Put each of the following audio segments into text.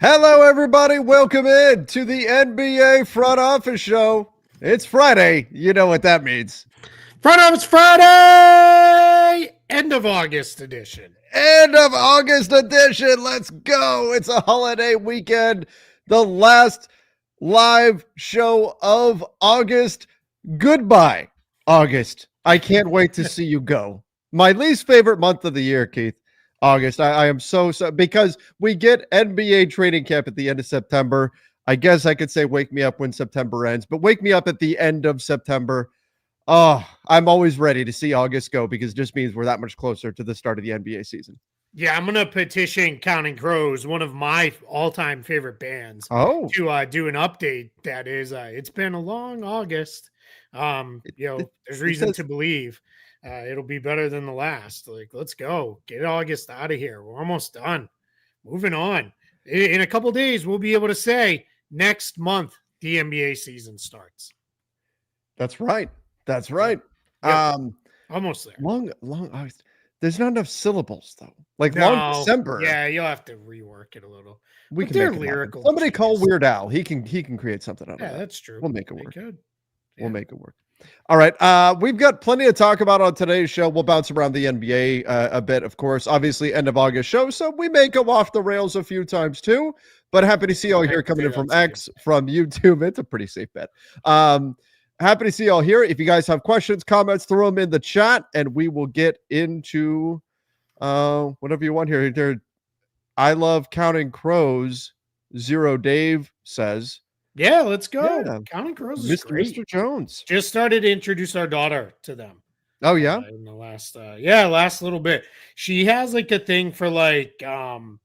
Hello, everybody. Welcome in to the NBA Front Office Show. It's Friday. You know what that means. Front Office Friday, end of August edition. End of August edition. Let's go. It's a holiday weekend. The last live show of August. Goodbye, August. I can't wait to see you go. My least favorite month of the year, Keith. August. I am so because we get NBA training camp at the end of September. I guess I could say wake me up when September ends, but wake me up at the end of September. Oh, I'm always ready to see August go because it just means we're that much closer to the start of the NBA season. Yeah, I'm gonna petition Counting Crows, one of my all-time favorite bands, Oh, to do an update. That is, it's been a long August. There's reason to believe it'll be better than the last. Like, let's go, get August out of here. We're almost done. Moving on. In a couple days, we'll be able to say next month the NBA season starts. that's right. That's right. Yep. Almost there. Long. There's not enough syllables though. Like long December. Yeah, you'll have to rework it a little. We can make lyrical. Somebody call Weird Al. He can create something out of that. Yeah, that's true. We'll make it work. Good. We'll make it work. All right. We've got plenty to talk about on today's show. We'll bounce around the NBA a bit, of course. Obviously, end of August show, so we may go off the rails a few times too. But happy to see you all here coming in from X, from YouTube. It's a pretty safe bet. Happy to see you all here. If you guys have questions, comments, throw them in the chat, and we will get into whatever you want here. I love Counting Crows. Zero Dave says. Yeah, let's go. Yeah. Counting Crows is great. Mr. Jones. Just started to introduce our daughter to them. Oh, yeah? In the last last little bit. She has like a thing for like kind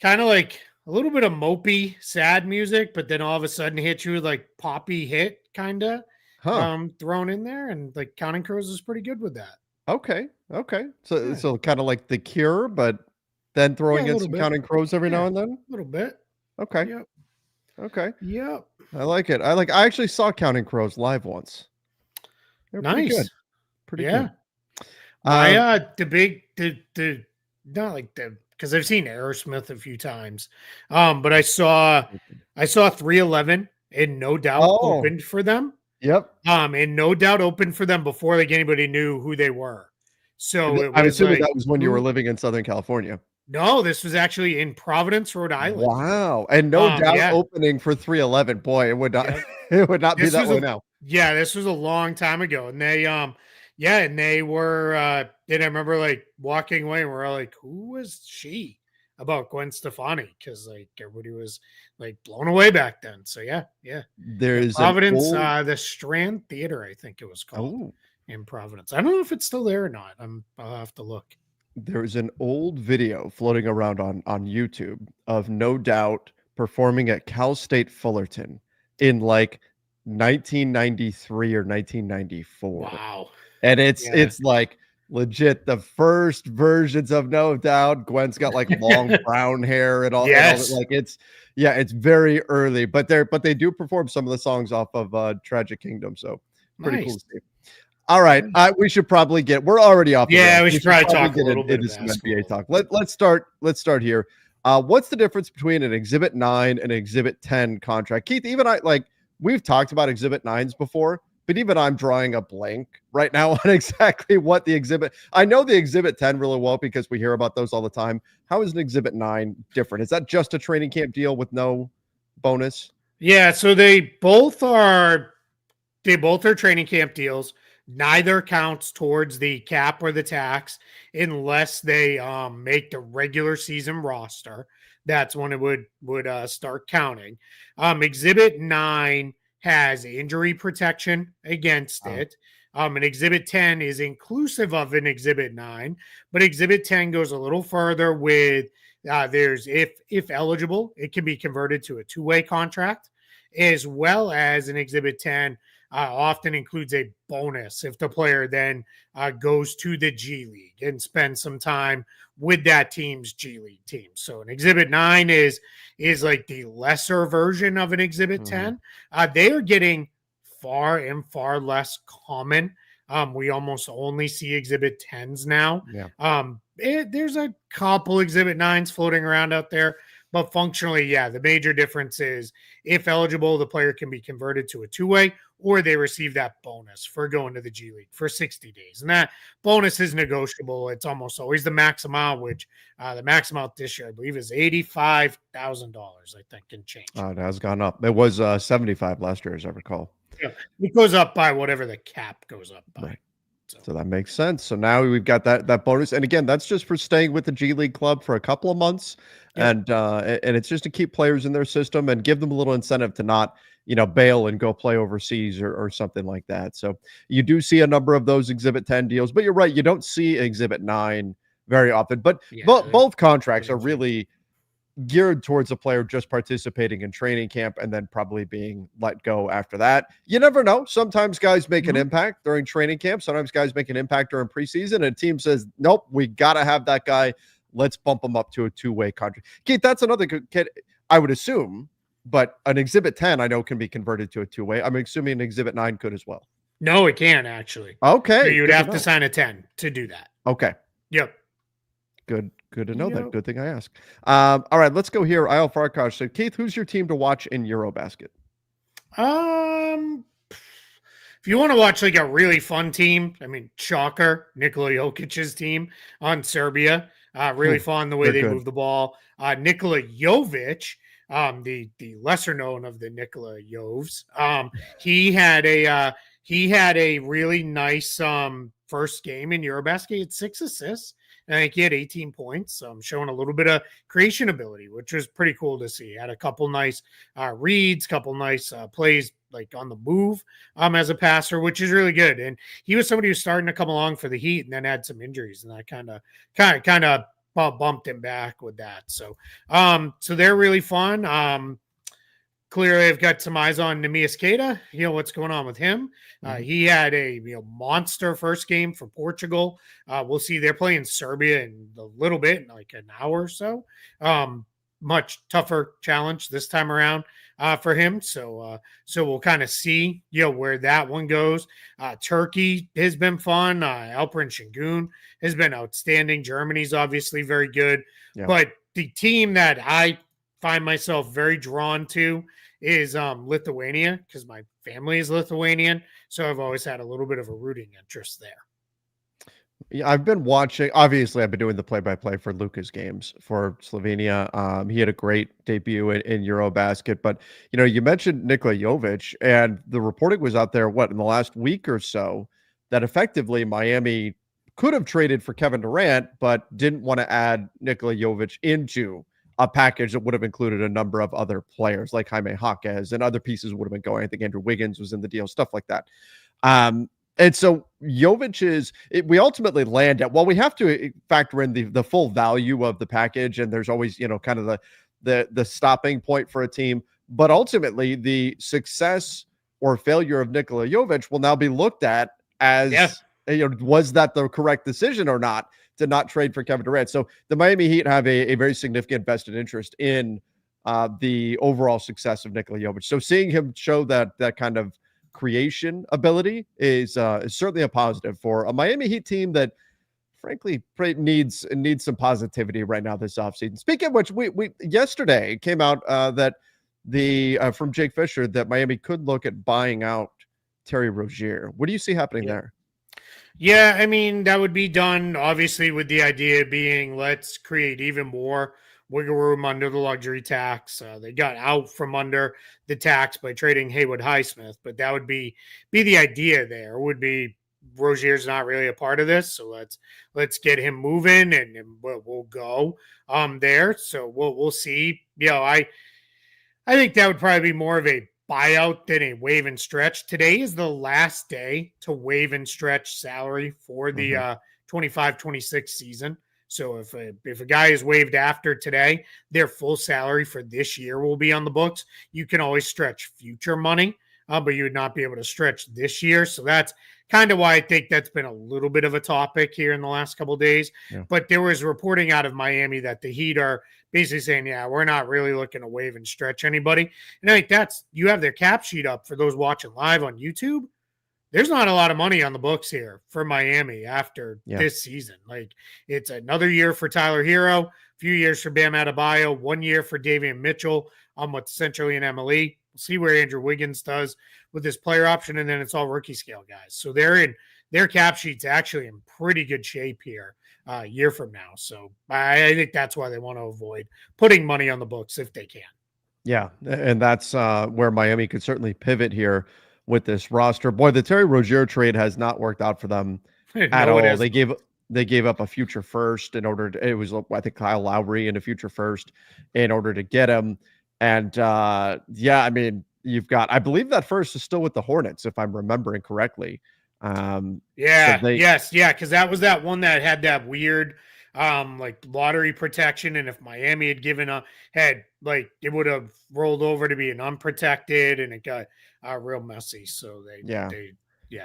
of like a little bit of mopey, sad music, but then all of a sudden hit you with like poppy hit kind of thrown in there, and like Counting Crows is pretty good with that. Okay. So kind of like The Cure, but then throwing in some Counting Crows every now and then? A little bit. Okay. Yep. Okay. Yep. I like it. I actually saw Counting Crows live once. They're nice. Pretty good. Pretty good. Because I've seen Aerosmith a few times. But I saw 311 and No Doubt opened for them. Yep. And No Doubt opened for them before like anybody knew who they were. So I'm assuming that was when you were living in Southern California. No, this was actually in Providence, Rhode Island. Wow. And No Doubt opening for 311. Boy, it would not it would not be that way now. Yeah, this was a long time ago. And they they were and I remember like walking away and we're like, who was she? About Gwen Stefani, because like everybody was like blown away back then. So yeah. There's Providence, the Strand Theater, I think it was called in Providence. I don't know if it's still there or not. I'll have to look. There's an old video floating around on YouTube of No Doubt performing at Cal State Fullerton in like 1993 or 1994. Wow. And it's like legit the first versions of No Doubt. Gwen's got like long brown hair and all. Yes. And all, like it's very early, but they do perform some of the songs off of Tragic Kingdom. So pretty cool to see. All right, we should probably we're already off. Yeah, we should probably talk a little bit into some NBA talk. Let's start here. What's the difference between an Exhibit 9 and an Exhibit 10 contract? Keith, even we've talked about Exhibit 9s before, but even I'm drawing a blank right now on exactly what the Exhibit. I know the Exhibit 10 really well because we hear about those all the time. How is an Exhibit 9 different? Is that just a training camp deal with no bonus? Yeah, so they both are training camp deals. Neither counts towards the cap or the tax unless they make the regular season roster. That's when it would start counting. Exhibit 9 has injury protection against it. And Exhibit 10 is inclusive of an Exhibit 9, but Exhibit 10 goes a little further with there's if eligible, it can be converted to a two-way contract, as well as an Exhibit 10 often includes a bonus if the player then goes to the G League and spends some time with that team's G League team. So an Exhibit 9 is like the lesser version of an Exhibit 10. They are getting far less common. We almost only see Exhibit 10s now. Yeah. There's a couple Exhibit 9s floating around out there, But functionally, yeah, the major difference is if eligible, the player can be converted to a two-way, or they receive that bonus for going to the G League for 60 days. And that bonus is negotiable. It's almost always the max amount, which the max amount this year, I believe, is $85,000, I think, and change. It has gone up. It was 75 last year, as I recall. Yeah, it goes up by whatever the cap goes up by. Right. So that makes sense. So now we've got that bonus, and again, that's just for staying with the G League club for a couple of months, Yep. and it's just to keep players in their system and give them a little incentive to not, bail and go play overseas or something like that. So you do see a number of those Exhibit 10 deals, but you're right, you don't see Exhibit 9 very often. But both contracts are really geared towards a player just participating in training camp and then probably being let go after that. You never know. Sometimes guys make an impact during training camp. Sometimes guys make an impact during preseason, and a team says, nope, we got to have that guy. Let's bump him up to a two-way contract. Keith, that's another good kid, I would assume, but an Exhibit 10 I know can be converted to a two-way. I'm assuming an Exhibit 9 could as well. No, it can actually. Okay. So you'd have to sign a 10 to do that. Okay. Yep. Good to know that. Good thing I asked. All right, let's go here. Isle Farkash. So, Keith, who's your team to watch in Eurobasket? If you want to watch like a really fun team, I mean, shocker, Nikola Jokic's team on Serbia. Really fun the way they move the ball. Nikola Jovic, the lesser known of the Nikola Jovs, he had a really nice first game in Eurobasket. He had 6 assists. I think he had 18 points, showing a little bit of creation ability, which was pretty cool to see. Had a couple nice reads, couple nice plays like on the move as a passer, which is really good. And he was somebody who's starting to come along for the Heat and then had some injuries, and that kind of bumped him back with that. So they're really fun. Clearly, I've got some eyes on Neemias Queta. What's going on with him. He had a monster first game for Portugal. We'll see. They're playing Serbia in a little bit, in like an hour or so. Much tougher challenge this time around for him. So we'll kind of see where that one goes. Turkey has been fun. Alperen Şengün has been outstanding. Germany's obviously very good. Yeah. But the team that I find myself very drawn to is Lithuania, because my family is Lithuanian. So I've always had a little bit of a rooting interest there. Yeah, I've been watching. Obviously, I've been doing the play-by-play for Luka's games for Slovenia. He had a great debut in Eurobasket. But, you mentioned Nikola Jovic, and the reporting was out there, in the last week or so, that effectively Miami could have traded for Kevin Durant, but didn't want to add Nikola Jovic into a package that would have included a number of other players like Jaime Jaquez, and other pieces would have been going. I think Andrew Wiggins was in the deal, stuff like that. And so Jovic we ultimately land at, we have to factor in the full value of the package, and there's always, kind of the stopping point for a team. But ultimately, the success or failure of Nikola Jovic will now be looked at as, was that the correct decision or not to not trade for Kevin Durant? So the Miami Heat have a very significant vested interest in the overall success of Nikola Jovic. So seeing him show that kind of creation ability is certainly a positive for a Miami Heat team that, frankly, needs some positivity right now this offseason. Speaking of which, we yesterday came out that from Jake Fisher that Miami could look at buying out Terry Rozier. What do you see happening there? Yeah, I mean, that would be done, obviously, with the idea being let's create even more wiggle room under the luxury tax. They got out from under the tax by trading Haywood Highsmith, but that would be the idea there. Would be Rozier's not really a part of this, so let's get him moving and we'll go there. So we'll see. I think that would probably be more of a buyout than a waive and stretch. Today is the last day to waive and stretch salary for the 25-26 season. So if a guy is waived after today, their full salary for this year will be on the books. You can always stretch future money, but you would not be able to stretch this year. So that's kind of why I think that's been a little bit of a topic here in the last couple of days. Yeah. But there was reporting out of Miami that the Heat are basically saying, we're not really looking to waive and stretch anybody. And I think you have their cap sheet up for those watching live on YouTube. there's not a lot of money on the books here for Miami after this season. Like, it's another year for Tyler Hero, a few years for Bam Adebayo, 1 year for Davion Mitchell on what's essentially an MLE. We'll see where Andrew Wiggins does with this player option, and then it's all rookie scale guys. So their cap sheet's actually in pretty good shape here a year from now. So I think that's why they want to avoid putting money on the books if they can. Yeah, and that's where Miami could certainly pivot here with this roster. Boy, the Terry Rozier trade has not worked out for them at all. They gave up a future first in order to, it was, I think, Kyle Lowry and a future first in order to get him. And yeah, I mean, you've got, I believe that first is still with the Hornets, if I'm remembering correctly. Because that was that one that had that weird like lottery protection, and if Miami had given up, it would have rolled over to be an unprotected, and it got real messy. So so you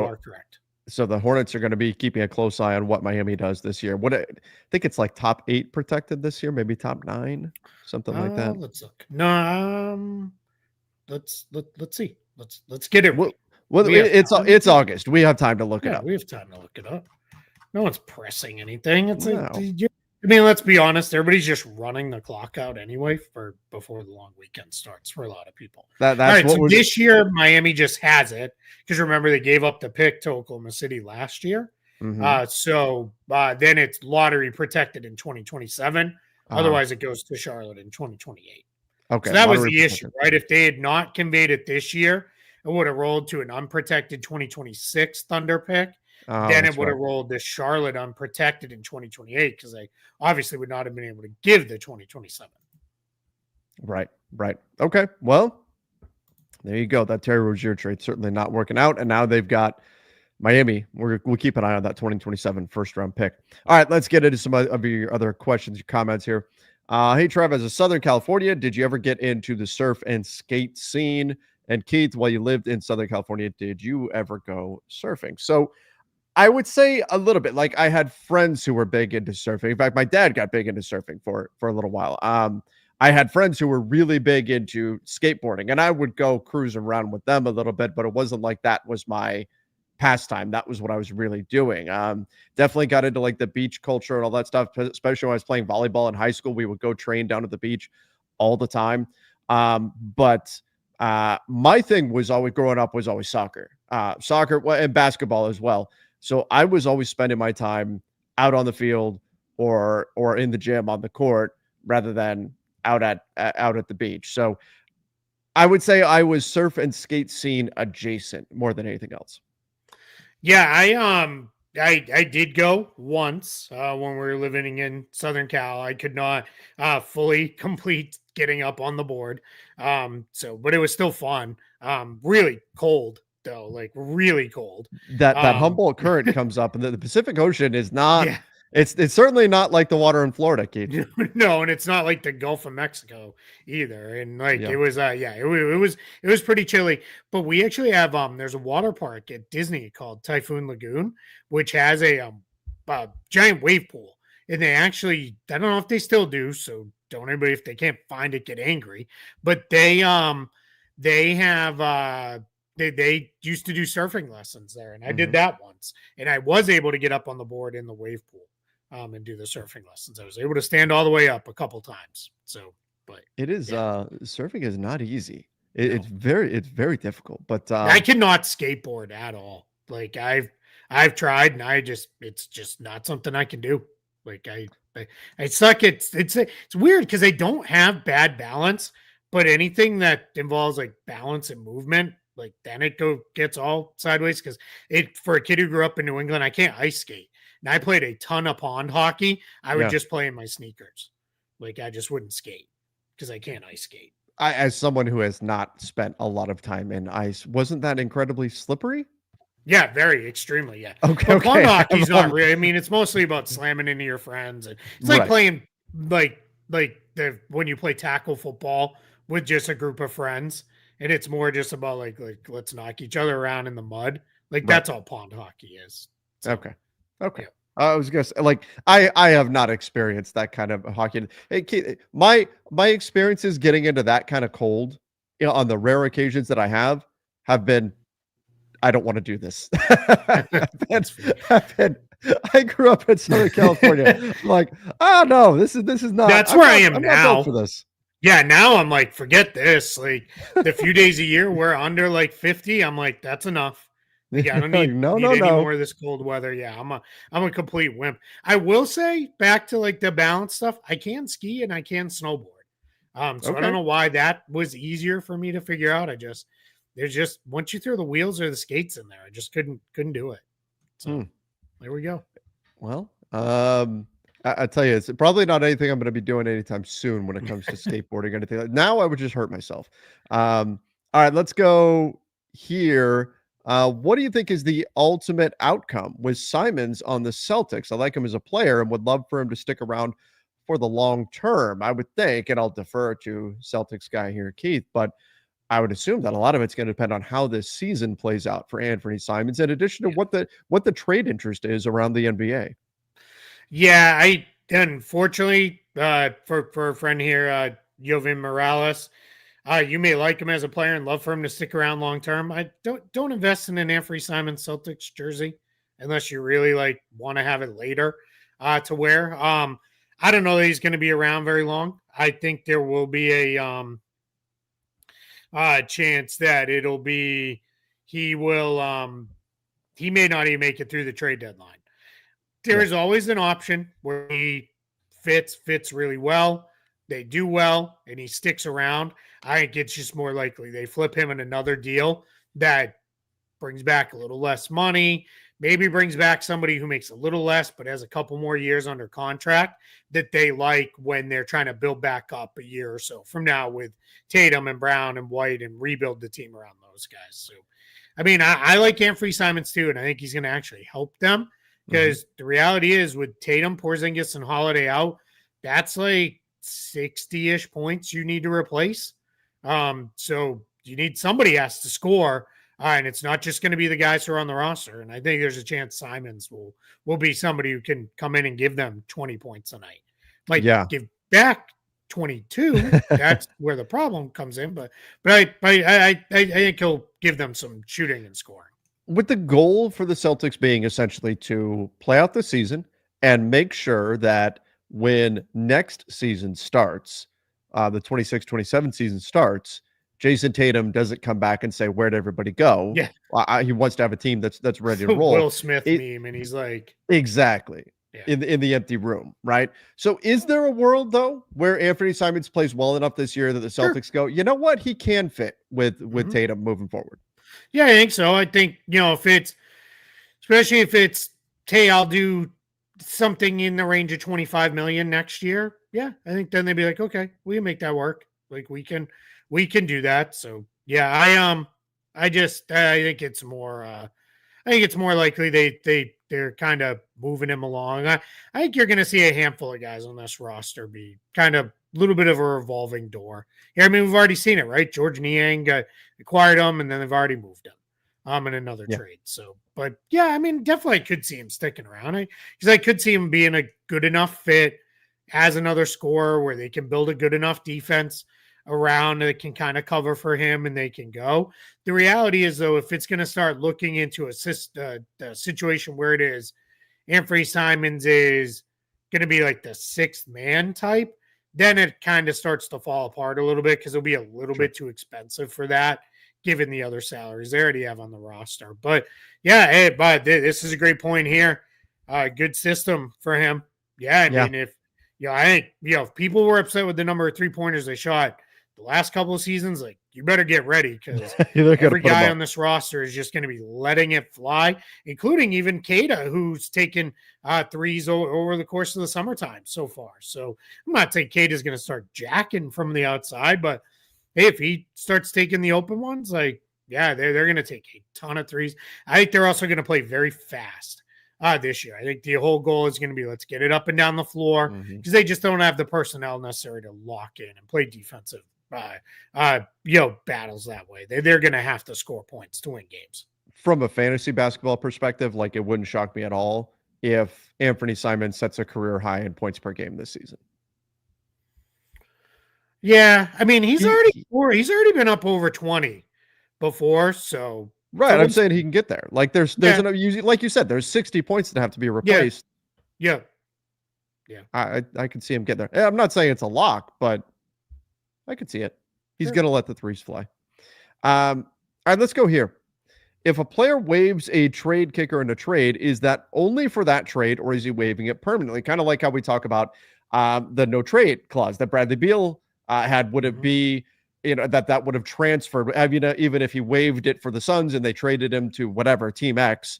are correct. So the Hornets are going to be keeping a close eye on what Miami does this year. I think it's like top 8 protected this year, maybe top 9, something like that. Let's look. No, let's see. Let's get it. Well, it's August. We have time to look it up. We have time to look it up. No one's pressing anything. It's I mean, let's be honest. Everybody's just running the clock out anyway before the long weekend starts for a lot of people. That's all right. So this year, Miami just has it because remember they gave up the pick to Oklahoma City last year. Mm-hmm. Then it's lottery protected in 2027. Otherwise, it goes to Charlotte in 2028. Okay, so that was the issue, right? If they had not conveyed it this year, it would have rolled to an unprotected 2026 Thunder pick. Then it would have rolled to Charlotte unprotected in 2028 because they obviously would not have been able to give the 2027. Right. Okay. Well, there you go. That Terry Rozier trade certainly not working out. And now they've got Miami. We'll keep an eye on that 2027 first round pick. All right. Let's get into some of your other questions, your comments here. Hey, Trev, as a Southern California, did you ever get into the surf and skate scene? And Keith, while you lived in Southern California, did you ever go surfing? So I would say a little bit. Like, I had friends who were big into surfing. In fact, my dad got big into surfing for a little while. I had friends who were really big into skateboarding, and I would go cruise around with them a little bit, but it wasn't like that was my pastime. That was what I was really doing. Definitely got into like the beach culture and all that stuff, especially when I was playing volleyball in high school. We would go train down at the beach all the time. But my thing was always growing up was always soccer and basketball as well. So I was always spending my time out on the field or in the gym on the court rather than out at the beach. So I would say I was surf and skate scene adjacent more than anything else. Yeah, I did go once when we were living in Southern Cal. I could not fully complete getting up on the board. But it was still fun. Really cold though, like really cold. That Humboldt current comes up, and the Pacific Ocean is not. Yeah. It's certainly not like the water in Florida, Keith. No, and it's not like the Gulf of Mexico either. And it was pretty chilly. But we actually have there's a water park at Disney called Typhoon Lagoon, which has a giant wave pool. And they actually, I don't know if they still do, so don't anybody, if they can't find it, get angry. But they have they used to do surfing lessons there, and I did that once, and I was able to get up on the board in the wave pool and do the surfing lessons. I was able to stand all the way up a couple times. So, but it is surfing is not easy. It's very difficult. But I cannot skateboard at all. Like I've tried, and it's just not something I can do. Like I suck. It's weird because I don't have bad balance, but anything that involves like balance and movement, like then it gets all sideways. Because for a kid who grew up in New England, I can't ice skate. And I played a ton of pond hockey. I would just play in my sneakers. Like I just wouldn't skate because I can't ice skate. As someone who has not spent a lot of time in ice, wasn't that incredibly slippery? Yeah, very extremely. Yeah. Okay. But pond hockey's not really. I mean, it's mostly about slamming into your friends. And it's like playing when you play tackle football with just a group of friends, and it's more just about like let's knock each other around in the mud. Like that's all pond hockey is. So, okay. Yeah. I was gonna say, like, I have not experienced that kind of hockey. Hey, Keith, my experiences getting into that kind of cold, on the rare occasions that I have been I don't want to do this. That's fair. I grew up in Southern California. I'm like, oh no, this is not. That's where I am I'm not built for now. this. Yeah, now I'm like, forget this. Like the few days a year we're under like 50, I'm like, that's enough. Like, I don't need No, any more of this cold weather. Yeah, I'm a complete wimp. I will say, back to like the balance stuff, I can ski and I can snowboard. So I don't Okay. know why that was easier for me to figure out. There's just once you throw the wheels or the skates in there, I just couldn't do it. So there we go. Well, I tell you, it's probably not anything I'm going to be doing anytime soon when it comes to skateboarding or anything. Now I would just hurt myself. All right, let's go here. What do you think is the ultimate outcome with Simons on the Celtics? I like him as a player and would love for him to stick around for the long term, I would think, and I'll defer to Celtics guy here, Keith, but I would assume that a lot of it's going to depend on how this season plays out for Anthony Simons, in addition to what the trade interest is around the NBA. Yeah, I unfortunately for a friend here, Jovin Morales, you may like him as a player and love for him to stick around long term. I don't invest in an Anthony Simons Celtics jersey unless you really like want to have it later to wear. I don't know that he's going to be around very long. I think there will be a chance that he may not even make it through the trade deadline. There is always an option where he fits really well. They do well and he sticks around. I think it's just more likely they flip him in another deal that brings back a little less money, maybe brings back somebody who makes a little less but has a couple more years under contract that they like when they're trying to build back up a year or so from now with Tatum and Brown and White and rebuild the team around those guys. So, I mean, I like Anthony Simons too, and I think he's going to actually help them because the reality is with Tatum, Porzingis, and Holiday out, that's like 60-ish points you need to replace. So you need somebody has to score. And it's not just going to be the guys who are on the roster. And I think there's a chance Simons will be somebody who can come in and give them 20 points a night. Like give back 22. That's where the problem comes in. But I think he'll give them some shooting and scoring. With the goal for the Celtics being essentially to play out the season and make sure that when next season starts, the 26-27 season starts, Jason Tatum doesn't come back and say, where'd everybody go? Yeah. He wants to have a team that's ready to roll. Will Smith meme, and he's like... Exactly. Yeah. In the empty room, right? So is there a world, though, where Anthony Simons plays well enough this year that the Celtics go, you know what? He can fit with Tatum moving forward. Yeah, I think so. I think, especially if it's, hey, I'll do something in the range of 25 million next year. Yeah, I think then they'd be like, okay, we can make that work. Like we can do that. So yeah, I think it's more likely they're kind of moving him along. I think you're going to see a handful of guys on this roster be kind of a little bit of a revolving door. Yeah, I mean, we've already seen it, right? George Niang acquired him, and then they've already moved him in another trade. So, but yeah, I mean, definitely could see him sticking around because I could see him being a good enough fit as another scorer where they can build a good enough defense around that can kind of cover for him and they can go. The reality is, though, if it's going to start looking into a situation where it is Anthony Simons is going to be like the sixth man type, then it kind of starts to fall apart a little bit because it'll be a little bit too expensive for that, given the other salaries they already have on the roster. But yeah, but this is a great point here. Good system for him. Yeah, I mean, I think, if people were upset with the number of 3-pointers they shot the last couple of seasons, like, you better get ready because every guy on this roster is just going to be letting it fly, including even Keita, who's taken threes over the course of the summertime so far. So I'm not saying Keita's going to start jacking from the outside, but hey, if he starts taking the open ones, like, yeah, they're going to take a ton of threes. I think they're also going to play very fast this year. I think the whole goal is going to be let's get it up and down the floor because they just don't have the personnel necessary to lock in and play defensive battles that way. They're going to have to score points to win games. From a fantasy basketball perspective, like, it wouldn't shock me at all if Anthony Simons sets a career high in points per game this season. Yeah, I mean, he's already been up over 20 before, so Right. So I'm saying he can get there. Like there's yeah, like you said, there's 60 points that have to be yeah, replaced. yeah. I could see him get there. I'm not saying it's a lock, but I could see it. He's Sure. gonna let the threes fly. All right, let's go here. If a player waives a trade kicker in a trade, is that only for that trade, or is he waiving it permanently? Kind of like how we talk about the no trade clause that Bradley Beal had. Would it be that would have transferred? Even if he waived it for the Suns and they traded him to whatever team X,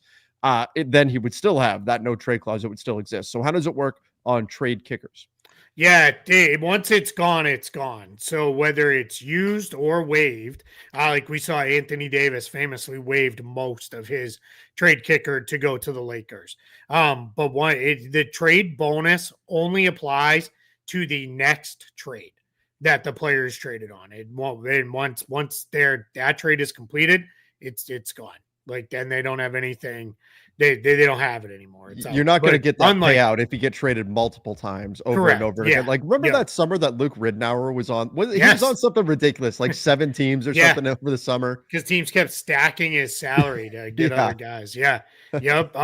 then he would still have that no trade clause. It would still exist. So how does it work on trade kickers? Yeah, once it's gone, it's gone. So whether it's used or waived, like we saw Anthony Davis famously waived most of his trade kicker to go to the Lakers. But the trade bonus only applies to the next trade that the player is traded on. It won't. And once that trade is completed, it's gone. Like then they don't have anything. They don't have it anymore. It's You're out. not going to But get that unlike payout if you get traded multiple times over and correct, over yeah, again. Like, remember yeah. that summer that Luke Ridnour was on? He was Yes. on something ridiculous, like 7 teams or Yeah. something over the summer. Because teams kept stacking his salary to get Yeah. other guys. Yeah. Yep.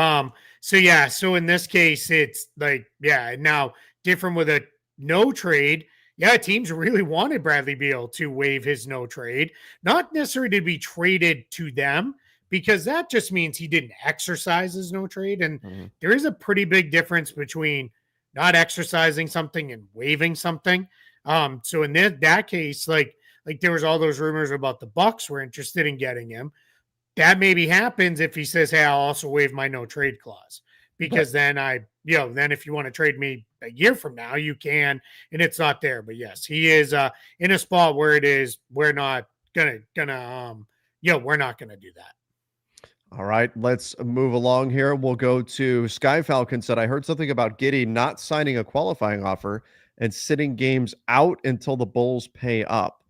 So in this case, it's like, yeah, now different with a no trade. Yeah, teams really wanted Bradley Beal to waive his no trade, not necessarily to be traded to them, because that just means he didn't exercise his no trade. And there is a pretty big difference between not exercising something and waiving something. So in that case, like there was all those rumors about the Bucks were interested in getting him. That maybe happens if he says, "Hey, I'll also waive my no trade clause," because then then if you want to trade me a year from now, you can, and it's not there. But yes, he is in a spot where it is. We're not we're not gonna do that. All right, let's move along here. We'll go to Sky Falcon said, I heard something about Giddey not signing a qualifying offer and sitting games out until the Bulls pay up.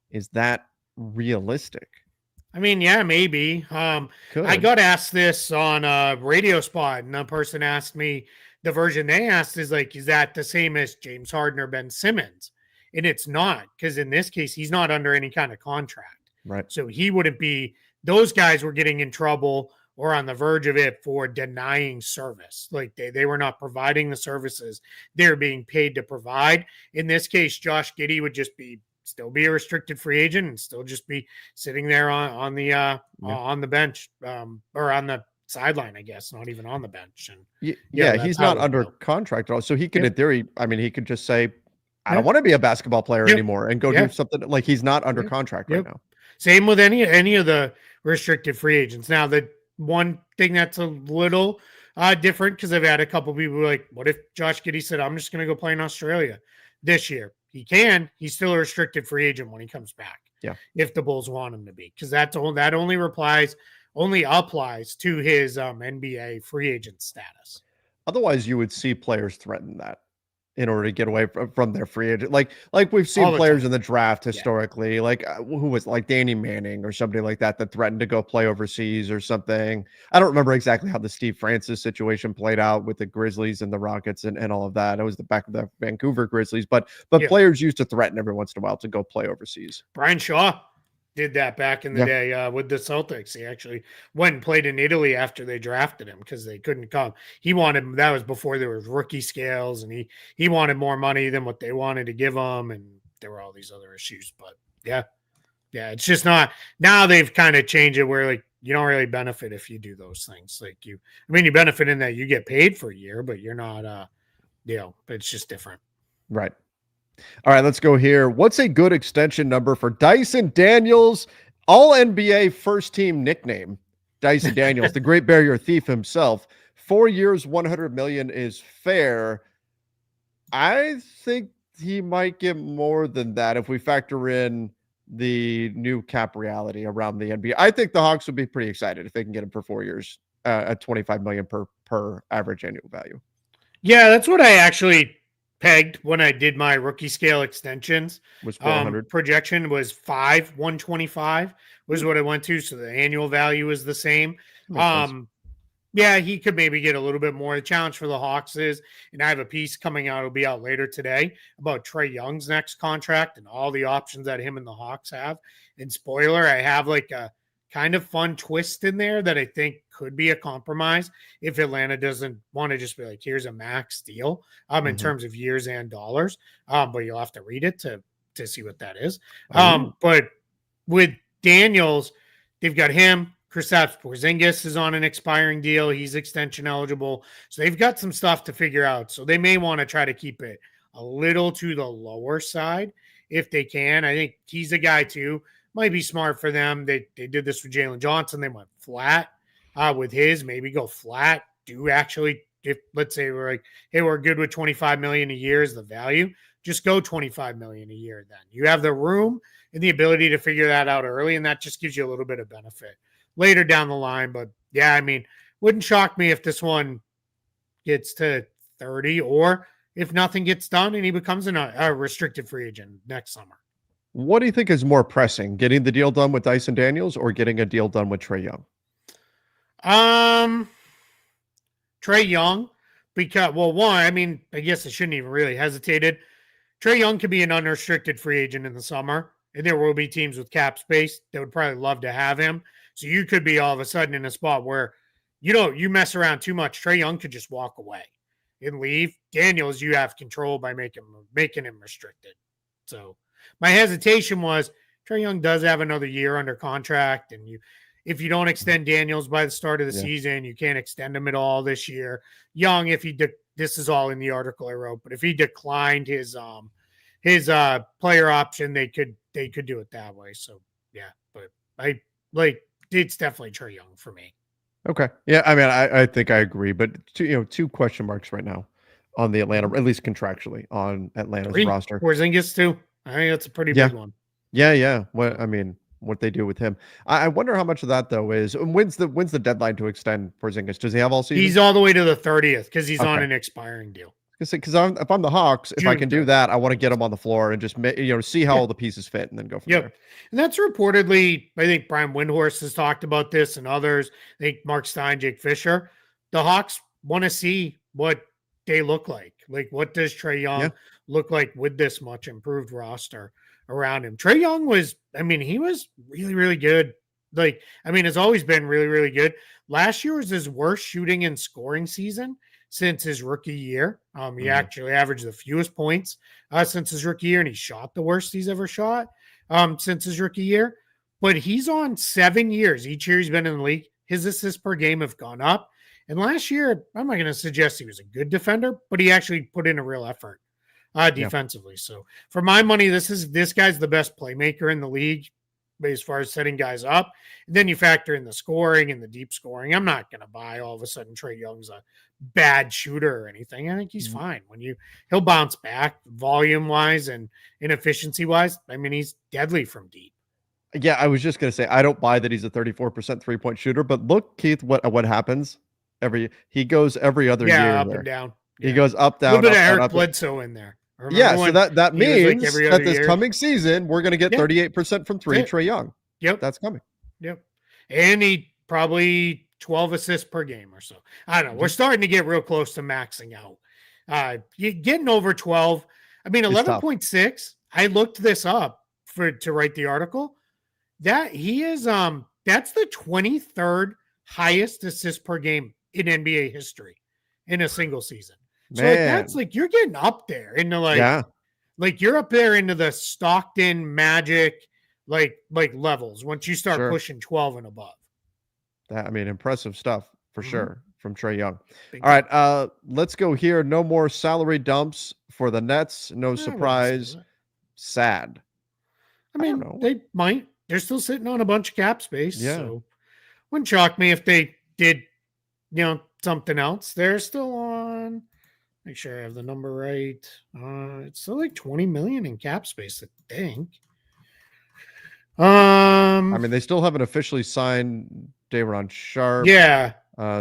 Is that realistic? I mean, yeah, maybe. I got asked this on a radio spot, and a person asked me the version they asked is like, is that the same as James Harden or Ben Simmons? And it's not, because in this case, he's not under any kind of contract. Right. So he wouldn't be, those guys were getting in trouble or on the verge of it for denying service. Like they were not providing the services they're being paid to provide. In this case, Josh Giddey would just still be a restricted free agent and still just be sitting there on the bench or on the sideline, I guess, not even on the bench. And he's not under contract at all. So he could, in theory, I mean, he could just say, I don't want to be a basketball player anymore and go do something. Like he's not under contract right now. Same with any of the restricted free agents. Now, the one thing that's a little different, because I've had a couple people like, what if Josh Giddey said, I'm just going to go play in Australia this year? He can. He's still a restricted free agent when he comes back. Yeah. If the Bulls want him to be, because that only applies to his NBA free agent status. Otherwise, you would see players threaten that in order to get away from their free agent. Like we've seen players in the draft historically, like who was like Danny Manning or somebody like that threatened to go play overseas or something. I don't remember exactly how the Steve Francis situation played out with the Grizzlies and the Rockets and all of that. It was the back of the Vancouver Grizzlies, but players used to threaten every once in a while to go play overseas. Brian Shaw did that back in the day with the Celtics. He actually went and played in Italy after they drafted him because they couldn't come. That was before there was rookie scales, and he wanted more money than what they wanted to give him, and there were all these other issues. But yeah, it's just not. Now they've kind of changed it where like you don't really benefit if you do those things. Like you benefit in that you get paid for a year, but you're not. It's just different. Right. All right, let's go here. What's a good extension number for Dyson Daniels, all NBA first team nickname? Dyson Daniels, the great barrier thief himself. 4 years, $100 million is fair. I think he might get more than that if we factor in the new cap reality around the NBA. I think the Hawks would be pretty excited if they can get him for 4 years at $25 million per average annual value. Yeah, that's what I actually pegged when I did my rookie scale extensions. Was 400 projection was 125 was what I went to. So the annual value is the same. Yeah, he could maybe get a little bit more. The challenge for the Hawks is, and I have a piece coming out, it'll be out later today, about Trae Young's next contract and all the options that him and the Hawks have. And spoiler, I have like a kind of fun twist in there that I think could be a compromise if Atlanta doesn't want to just be like, here's a max deal in terms of years and dollars. But you'll have to read it to see what that is. But with Daniels, they've got him. Kristaps Porzingis is on an expiring deal. He's extension eligible. So they've got some stuff to figure out. So they may want to try to keep it a little to the lower side if they can. I think he's a guy too. Might be smart for them. They did this with Jalen Johnson. They went flat with his. Maybe go flat. Do actually, if let's say we're like, hey, we're good with $25 million a year is the value. Just go $25 million a year. Then you have the room and the ability to figure that out early, and that just gives you a little bit of benefit later down the line. But yeah, I mean, wouldn't shock me if this one gets to 30 or if nothing gets done and he becomes a restricted free agent next summer. What do you think is more pressing, getting the deal done with Dyson Daniels or getting a deal done with Trae Young? Trae Young, because, well, one, I mean, I guess I shouldn't even really hesitated. Trae Young could be an unrestricted free agent in the summer, and there will be teams with cap space that would probably love to have him. So you could be all of a sudden in a spot where, you mess around too much. Trae Young could just walk away and leave. Daniels, you have control by making him restricted. So my hesitation was Trae Young does have another year under contract, and if you don't extend Daniels by the start of the season, you can't extend him at all this year. Young, if he this is all in the article I wrote, but if he declined his player option, they could do it that way. So yeah, but it's definitely Trae Young for me. Okay. Yeah, I mean, I think I agree, but two question marks right now on the Atlanta, at least contractually on Atlanta's roster. Porzingis too. I think that's a pretty big one. Yeah. What they do with him. I wonder how much of that though is when's the deadline to extend Porzingis? Does he have all season? He's all the way to the 30th because he's on an expiring deal. Because if I'm the Hawks, if I can do that, I want to get him on the floor and just see how all the pieces fit and then go from there. And that's reportedly, I think Brian Windhorst has talked about this and others. I think Mark Stein, Jake Fisher. The Hawks want to see what they look like. Like, what does Trae Young look like with this much improved roster around him? Trae Young he was really, really good. Has always been really, really good. Last year was his worst shooting and scoring season since his rookie year. He actually averaged the fewest points since his rookie year, and he shot the worst he's ever shot since his rookie year. But he's on 7 years. Each year he's been in the league, his assists per game have gone up. And last year, I'm not going to suggest he was a good defender, but he actually put in a real effort defensively. So for my money, this guy's the best playmaker in the league as far as setting guys up. And then you factor in the scoring and the deep scoring. I'm not going to buy all of a sudden Trae Young's a bad shooter or anything. I think he's fine. He'll bounce back volume wise and inefficiency wise. He's deadly from deep. Yeah, I was just going to say, I don't buy that he's a 34% 3-point shooter, but look, Keith, what happens he goes every other year. Up and down. Yeah. He goes up, down, a little bit up, of Eric up, Bledsoe in there. So that means that this coming season, we're going to get 38% from three, Trae Young. Yep. That's coming. Yep. And he probably 12 assists per game or so. I don't know. We're starting to get real close to maxing out. Getting over 12. 11.6. I looked this up to write the article. That he is that's the 23rd highest assist per game in NBA history in a single season. So that's you're getting up there into you're up there into the Stockton Magic levels once you start pushing 12 and above. Impressive stuff for sure from Trae Young. All right, let's go here. No more salary dumps for the Nets. No surprise. Sad. They might. They're still sitting on a bunch of cap space. Yeah. So wouldn't shock me if they did, something else. They're still on. Make sure I have the number right. It's still $20 million in cap space, I think. They still haven't officially signed Day'Ron Sharpe. Yeah.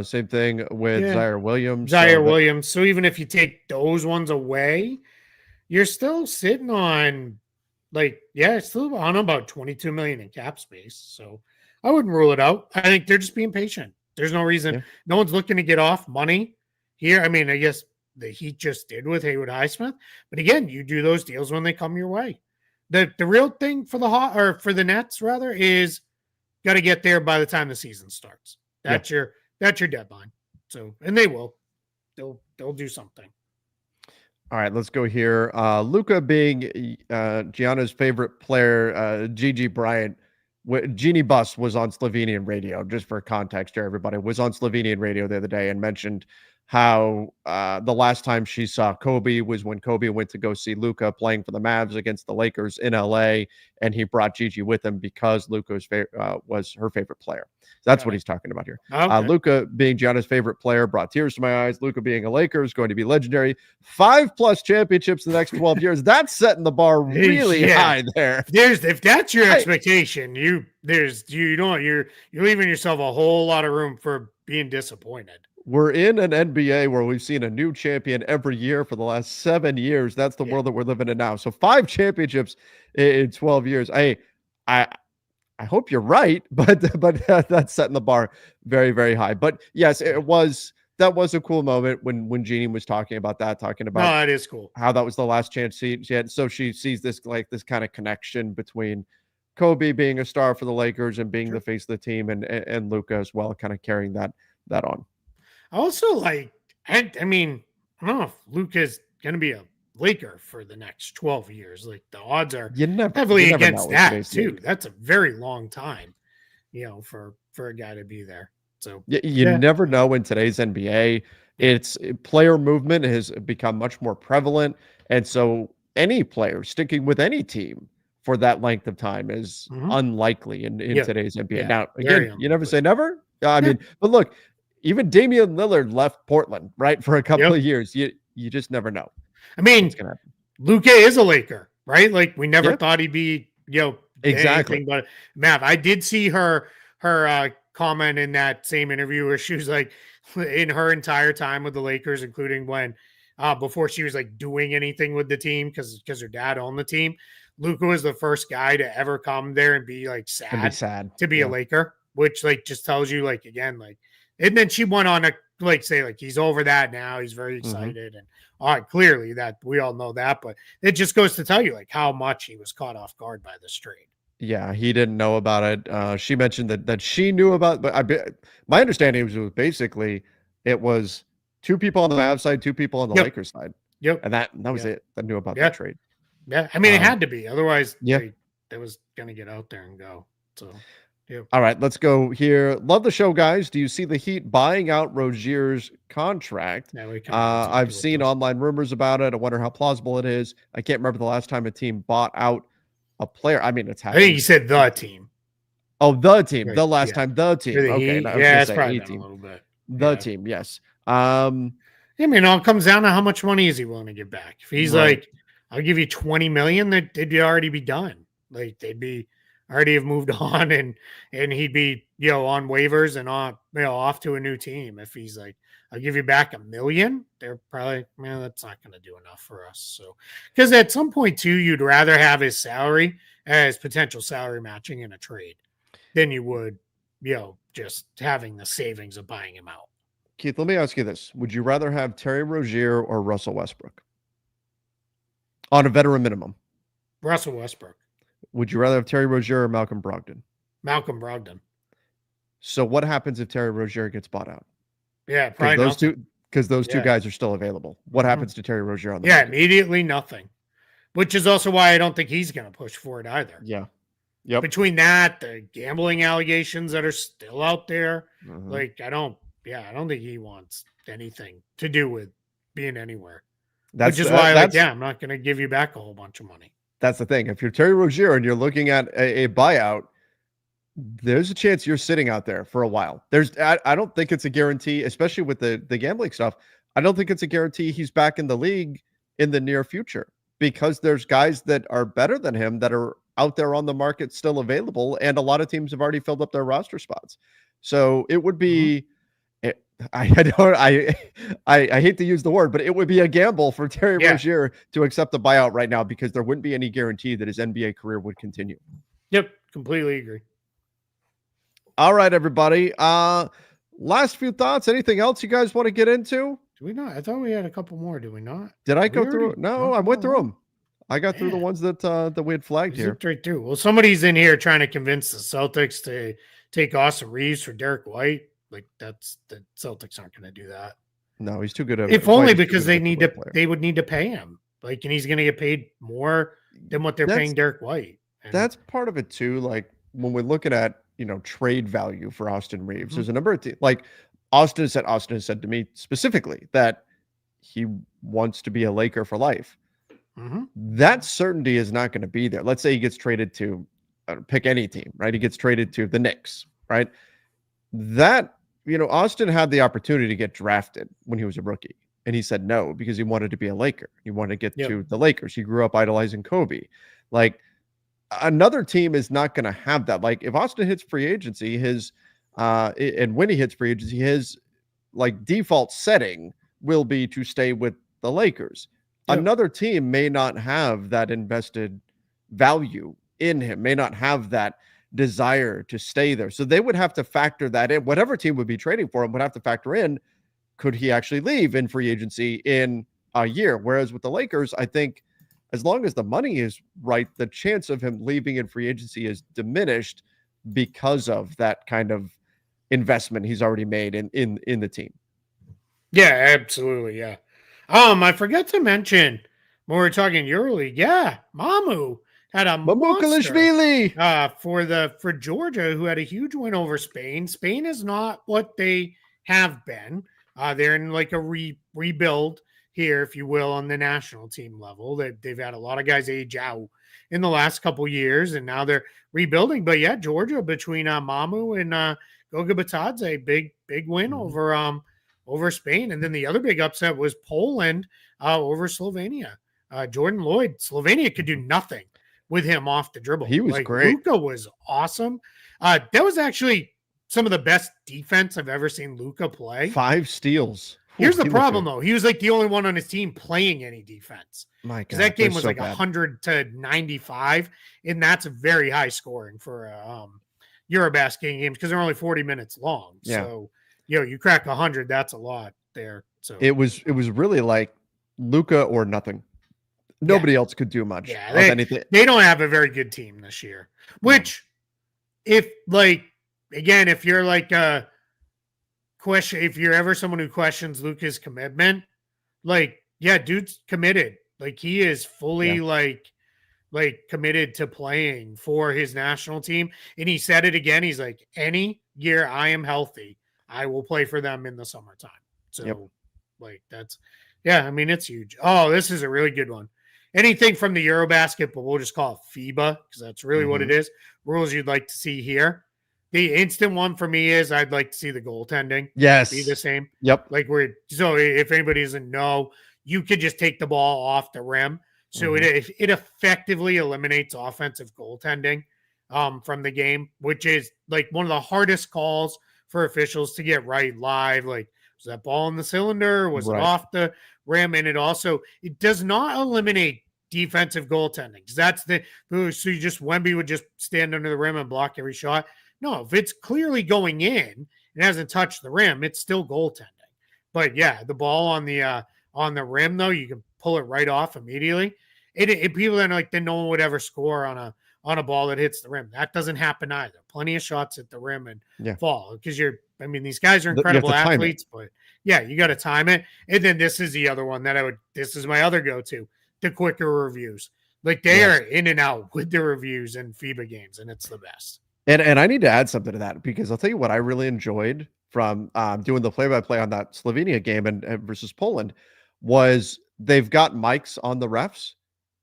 Same thing with Zaire Williams. Williams. So even if you take those ones away, you're still sitting on still on about $22 million in cap space. So I wouldn't rule it out. I think they're just being patient. There's no reason. Yeah. No one's looking to get off money here. I guess the Heat just did with Haywood Highsmith. But again, you do those deals when they come your way. The real thing for the Nets rather is got to get there by the time the season starts. That's your deadline. So, and they will. They'll do something. All right, let's go here. Luka being Gianna's favorite player, Gigi Bryant. Jeannie Buss was on Slovenian radio, just for context here, everybody, was on Slovenian radio the other day and mentioned how the last time she saw Kobe was when Kobe went to go see Luka playing for the Mavs against the Lakers in LA, and he brought Gigi with him because Luka was her favorite player. So that's what he's talking about here. Okay. Luka being Gianna's favorite player brought tears to my eyes. Luka being a Laker is going to be legendary. 5+ championships in the next 12 years. That's setting the bar really high there. If that's your expectation, you're leaving yourself a whole lot of room for being disappointed. We're in an NBA where we've seen a new champion every year for the last 7 years. That's the world that we're living in now. So 5 championships in 12 years. I hope you're right, but that's setting the bar very, very high. But yes, that was a cool moment when Jeannie was talking about that is cool, how that was the last chance she had. So she sees this kind of connection between Kobe being a star for the Lakers and being the face of the team, and Luka as well, kind of carrying that on. Also, I mean, I don't know if Luka's going to be a Laker for the next 12 years. Like, the odds are heavily against that too. That's a very long time, for a guy to be there. So you never know in today's NBA. It's player movement has become much more prevalent, and so any player sticking with any team for that length of time is unlikely in today's NBA. Yeah, now, again, you never say never. I mean, but look, even Damian Lillard left Portland, right, for a couple of years. You just never know. I mean, Luka is a Laker, right? Like, we never thought he'd be, exactly. Anything but Mav. I did see her comment in that same interview where she was like, in her entire time with the Lakers, including when before she was like doing anything with the team because her dad owned the team, Luka was the first guy to ever come there and be like sad to be a Laker, which like just tells you like, again, like, and then she went on to like say like he's over that now, he's very excited, and clearly that we all know that, but it just goes to tell you like how much he was caught off guard by this trade. Yeah, he didn't know about it. She mentioned that she knew about, but my understanding was basically it was 2 people on the Mavs side, 2 people on the Lakers side. And that was it. That knew about that trade. Yeah, I mean, it had to be, otherwise they was gonna get out there and go. So. All right, let's go here. Love the show, guys. Do you see the Heat buying out Rozier's contract? I've seen online rumors about it. I wonder how plausible it is. I can't remember the last time a team bought out a player. I mean, it's happened. I think you said the team. Oh, the team. The last time, the team. Okay, that's probably a little bit. The team, yes. I mean, it all comes down to how much money is he willing to give back. If he's like, I'll give you $20 million, they'd already be done. Like, they'd be already have moved on, and he'd be on waivers and off to a new team. If he's like, I'll give you back $1 million, they're probably, that's not going to do enough for us. So, because at some point too, you'd rather have his salary as potential salary matching in a trade than you would just having the savings of buying him out. Keith, let me ask you this: would you rather have Terry Rozier or Russell Westbrook on a veteran minimum? Russell Westbrook. Would you rather have Terry Rozier or Malcolm Brogdon? Malcolm Brogdon. So what happens if Terry Rozier gets bought out? Yeah, probably those two guys are still available. What happens to Terry Rozier on the market? Immediately nothing. Which is also why I don't think he's going to push for it either. Yeah. Yep. Between that, the gambling allegations that are still out there, I don't think he wants anything to do with being anywhere. Which is why I'm not going to give you back a whole bunch of money. That's the thing. If you're Terry Rozier and you're looking at a buyout, there's a chance you're sitting out there for a while. I don't think it's a guarantee, especially with the gambling stuff. I don't think it's a guarantee he's back in the league in the near future, because there's guys that are better than him that are out there on the market still available, and a lot of teams have already filled up their roster spots. So it would be I hate to use the word, but it would be a gamble for Terry Rozier to accept the buyout right now, because there wouldn't be any guarantee that his NBA career would continue. Yep, completely agree. All right, everybody. Last few thoughts. Anything else you guys want to get into? Do we not? I thought we had a couple more. Do we not? Did I go through? No, I went through them. I got through the ones that we had flagged here. Zipped right through. Well, somebody's in here trying to convince the Celtics to take Austin Reeves for Derek White. Like the Celtics aren't going to do that. No, he's too good. If only because they would need to pay him. Like, and he's going to get paid more than what they're paying Derek White. And that's part of it too. Like when we're looking at, trade value for Austin Reeves, there's a number of like Austin has said to me specifically that he wants to be a Laker for life. That certainty is not going to be there. Let's say he gets traded to pick any team, right? He gets traded to the Knicks, right? That, Austin had the opportunity to get drafted when he was a rookie. And he said no because he wanted to be a Laker. He wanted to get to the Lakers. He grew up idolizing Kobe. Like, another team is not going to have that. Like, if Austin hits free agency, and when he hits free agency, his like default setting will be to stay with the Lakers. Another team may not have that invested value in him, may not have that desire to stay there. So they would have to factor that in. Whatever team would be trading for him would have to factor in, could he actually leave in free agency in a year? Whereas with the Lakers, I think as long as the money is right, the chance of him leaving in free agency is diminished because of that kind of investment he's already made in the team. Yeah, absolutely. Yeah. I forgot to mention when we were talking EuroLeague. Yeah, Mamu had a Mamukalishvili for Georgia, who had a huge win over Spain. Spain is not what they have been. They're in like a rebuild here, if you will, on the national team level. They've had a lot of guys age out in the last couple years, and now they're rebuilding. But yeah, Georgia between Mamu and Goga Batadze, big win over Spain. And then the other big upset was Poland over Slovenia. Jordan Lloyd, Slovenia could do nothing with him off the dribble. He was great. Luka was awesome. That was actually some of the best defense I've ever seen Luka play. 5 steals. Here's the problem, though. He was like the only one on his team playing any defense. My God, because that game was like 100 to 95, and that's very high scoring for Eurobasket games because they're only 40 minutes long. Yeah. So, you crack 100, that's a lot there. So it was really like Luka or nothing. Nobody else could do much. Yeah, anything. They don't have a very good team this year. Which, if you're like a question, if you're ever someone who questions Luka's commitment, dude's committed. Like, he is fully like committed to playing for his national team. And he said it again. He's like, any year I am healthy, I will play for them in the summertime. So it's huge. Oh, this is a really good one. Anything from the Eurobasket, but we'll just call it FIBA because that's really what it is. Rules you'd like to see here. The instant one for me is I'd like to see the goaltending. Yes. Be the same. Yep. So if anybody doesn't know, you could just take the ball off the rim. So it effectively eliminates offensive goaltending from the game, which is like one of the hardest calls for officials to get right live. Like, was that ball in the cylinder? Was it off the rim? And it does not eliminate defensive goaltending. That's so Wemby would just stand under the rim and block every shot. No, if it's clearly going in and hasn't touched the rim, it's still goaltending. But yeah, the ball on the rim, though, you can pull it right off immediately. People that are like, then no one would ever score on a ball that hits the rim. That doesn't happen either. Plenty of shots at the rim and fall because these guys are incredible athletes, but you got to time it. And then this is the other one this is my other go-to, the quicker reviews. Like, they are in and out with the reviews in FIBA games, and it's the best. And I need to add something to that because I'll tell you what I really enjoyed from doing the play-by-play on that Slovenia game and versus Poland was they've got mics on the refs.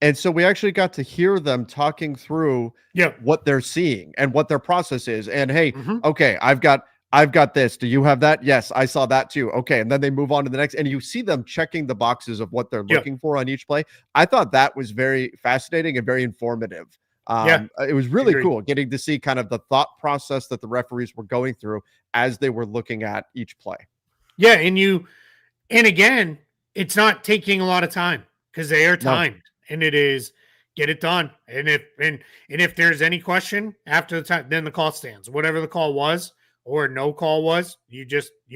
And so we actually got to hear them talking through what they're seeing and what their process is. And hey, okay, I've got this. Do you have that? Yes, I saw that too. Okay. And then they move on to the next. And you see them checking the boxes of what they're looking for on each play. I thought that was very fascinating and very informative. It was really cool getting to see kind of the thought process that the referees were going through as they were looking at each play. Yeah. And again, it's not taking a lot of time because they are timed. No. And it is get it done. And if there's any question after the time, then the call stands. Whatever the call was or no call was, you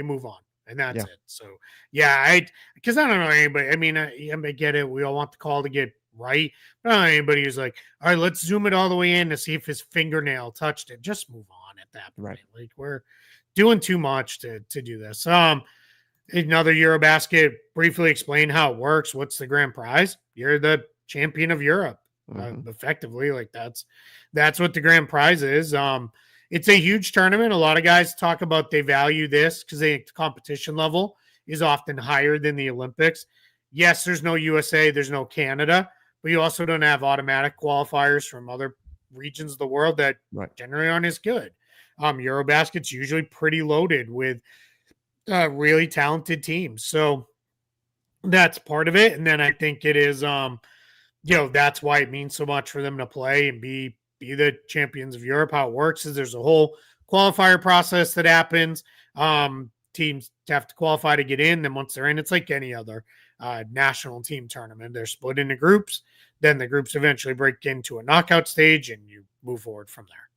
move on. And that's it. So because I don't know anybody. I mean, I get it. We all want the call to get right. But not anybody who's like, all right, let's zoom it all the way in to see if his fingernail touched it. Just move on at that point. Right. Like we're doing too much to do this. Another Eurobasket, briefly explain how it works. What's the grand prize? You're the champion of Europe, effectively. Like that's what the grand prize is. It's a huge tournament. A lot of guys talk about they value this because the competition level is often higher than the Olympics. Yes, there's no USA, there's no Canada, but you also don't have automatic qualifiers from other regions of the world that generally aren't as good. Eurobasket's usually pretty loaded with really talented teams. So that's part of it. And then I think it is, that's why it means so much for them to play and be the champions of Europe. How it works is there's a whole qualifier process that happens. Teams have to qualify to get in. Then once they're in, it's like any other national team tournament. They're split into groups. Then the groups eventually break into a knockout stage and you move forward from there.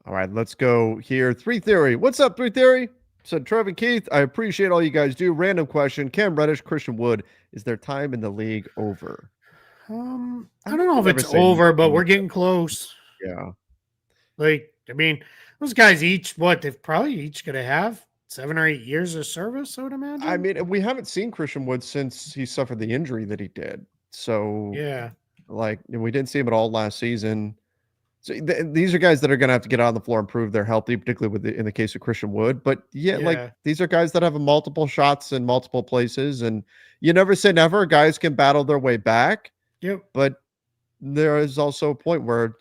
All right, let's go here. 3 Theory. What's up, 3 Theory? Said Trevor Keith, I appreciate all you guys do. Random question. Cam Reddish, Christian Wood, is their time in the league over? I don't know if it's over, but we're getting close. Yeah. Like, I mean, those guys each, they've probably each going to have 7 or 8 years of service, I would imagine. I mean, we haven't seen Christian Wood since he suffered the injury that he did. So, yeah. Like, we didn't see him at all last season. So these are guys that are going to have to get out on the floor and prove they're healthy, particularly in the case of Christian Wood. But like these are guys that have multiple shots in multiple places, and you never say never. Guys can battle their way back. Yep. But there is also a point where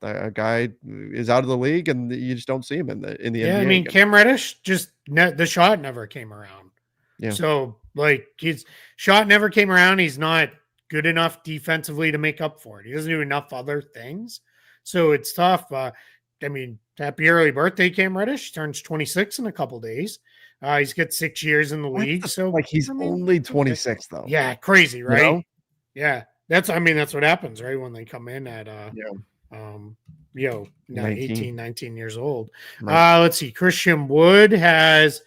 a guy is out of the league and you just don't see him in the NBA. I mean, Cam Reddish the shot never came around. Yeah. So like his shot never came around. He's not good enough defensively to make up for it. He doesn't do enough other things. So it's tough. I mean, happy early birthday, Cam Reddish. Turns 26 in a couple days. He's got 6 years in the league. So like he's only 26 though. Yeah, crazy, right? You know? Yeah. That's what happens, right? When they come in at 18, 19 years old. Right. Let's see. Christian Wood has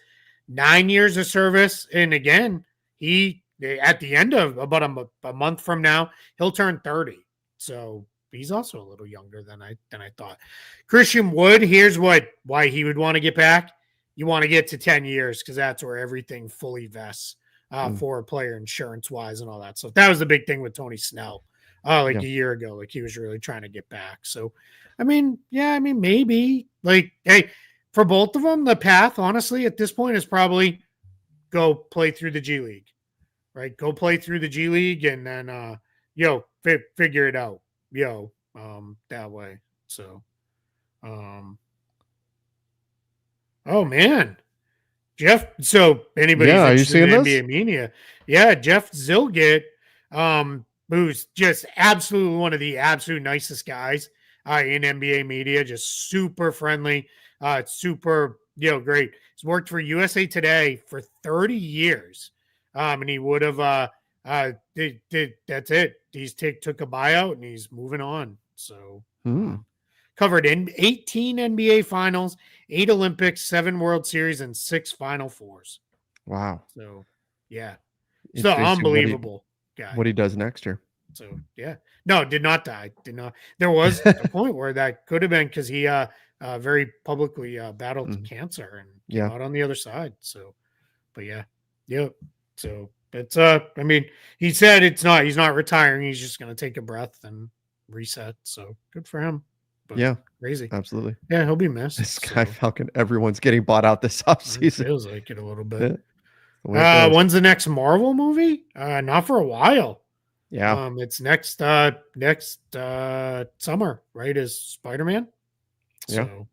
9 years of service. And again, he at the end of about a month from now, he'll turn 30. So he's also a little younger than I thought. Christian Wood, here's why he would want to get back. You want to get to 10 years because that's where everything fully vests for a player insurance wise and all that. So that was the big thing with Tony Snell a year ago. Like he was really trying to get back. So, I mean, maybe like, hey, for both of them, the path, honestly, at this point is probably go play through the G League, right? Go play through the G League and then, figure it out. That way. So, oh man, Jeff. So anybody interested in NBA Mania? Yeah, Jeff Zilgit, who's just absolutely one of the absolute nicest guys in NBA media, just super friendly, super great. He's worked for USA Today for 30 years, and he would have that's it. He's took a buyout and he's moving on. So covered in 18 NBA finals, 8 Olympics, 7 World Series, and 6 Final Fours. Wow. So yeah. So unbelievable guy. What he does next year. So yeah. No, did not die. Did not. There was a point where that could have been because he very publicly battled cancer and came out on the other side. So but yeah. So it's I mean, he said he's not retiring. He's just gonna take a breath and reset. So good for him. But crazy. Absolutely. Yeah, he'll be missed. This guy Falcon, everyone's getting bought out this offseason. It feels like it a little bit. When's the next Marvel movie? Not for a while. Yeah. It's next summer, right? Is Spider-Man? So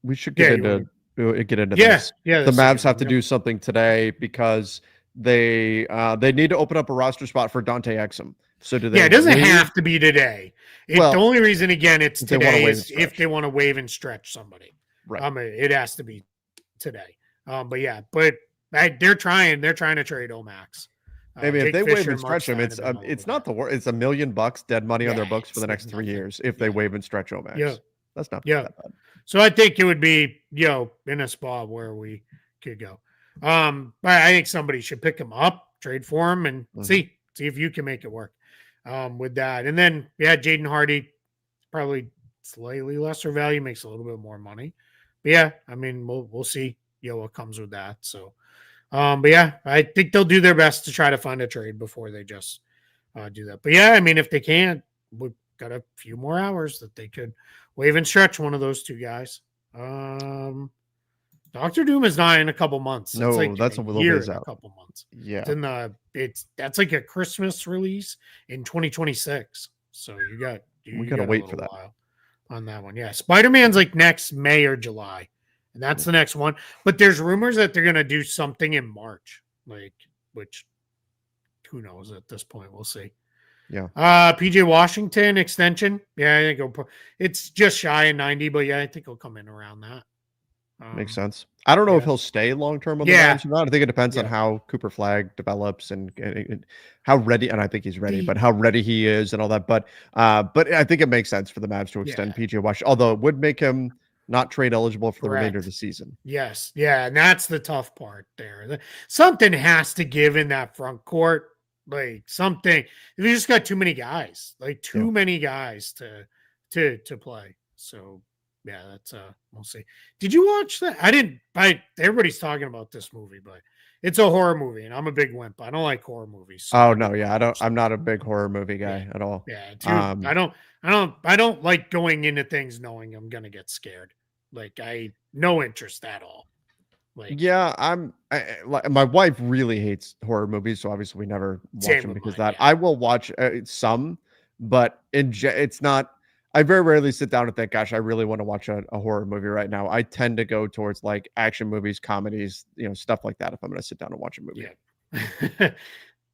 we should get into this. Yeah. The Mavs have to do something today because they need to open up a roster spot for Dante Exum. So do they? Yeah, it doesn't have to be today. The only reason it's today is if they want to waive and stretch somebody. Right. It has to be today. But they're trying to trade Omax. Maybe if they waive and stretch him, it's not the worst. It's $1 million dead money on their books for the next 3 years if they waive and stretch Omax. Yeah, that's not that bad. So I think it would be in a spot where we could go. But I think somebody should pick him up trade for him and see if you can make it work with that. And then Jaden Hardy, probably slightly lesser value, makes a little bit more money. But yeah, I mean, we'll see what comes with that. So, but yeah, I think they'll do their best to try to find a trade before they just do that. But yeah, I mean, if they can't, we've got a few more hours that they could wave and stretch one of those two guys. Doctor Doom is not in a couple months. No, it's like that's a little ways out. A couple months. Yeah, that's like a Christmas release in 2026. So we gotta wait for that on that one. Yeah, Spider-Man's like next May or July, and that's the next one. But there's rumors that they're gonna do something in March, which who knows at this point? We'll see. Yeah. PJ Washington extension. Yeah, I think it's just shy of 90, but yeah, I think he'll come in around that. Makes sense. I don't know if he'll stay long term on the Mavs or not. I think it depends on how Cooper Flag develops and how ready. And I think he's ready, but how ready he is and all that. But I think it makes sense for the Mavs to extend PJ Washington, although it would make him not trade eligible for the remainder of the season. Yes, yeah, and that's the tough part there. Something has to give in that front court. Like something, we just got too many guys, many guys to play. So yeah, that's we'll see. Did you watch that? I didn't. Everybody's talking about this movie, but it's a horror movie, and I'm a big wimp. I don't like horror movies. So oh no, yeah, I'm not a big horror movie guy at all. Yeah, I don't like going into things knowing I'm gonna get scared. Like no interest at all. My wife really hates horror movies, so obviously we never watch them because that. I will watch some, but it's not. I very rarely sit down and think, gosh, I really want to watch a horror movie right now. I tend to go towards like action movies, comedies, stuff like that if I'm going to sit down and watch a movie. Yeah.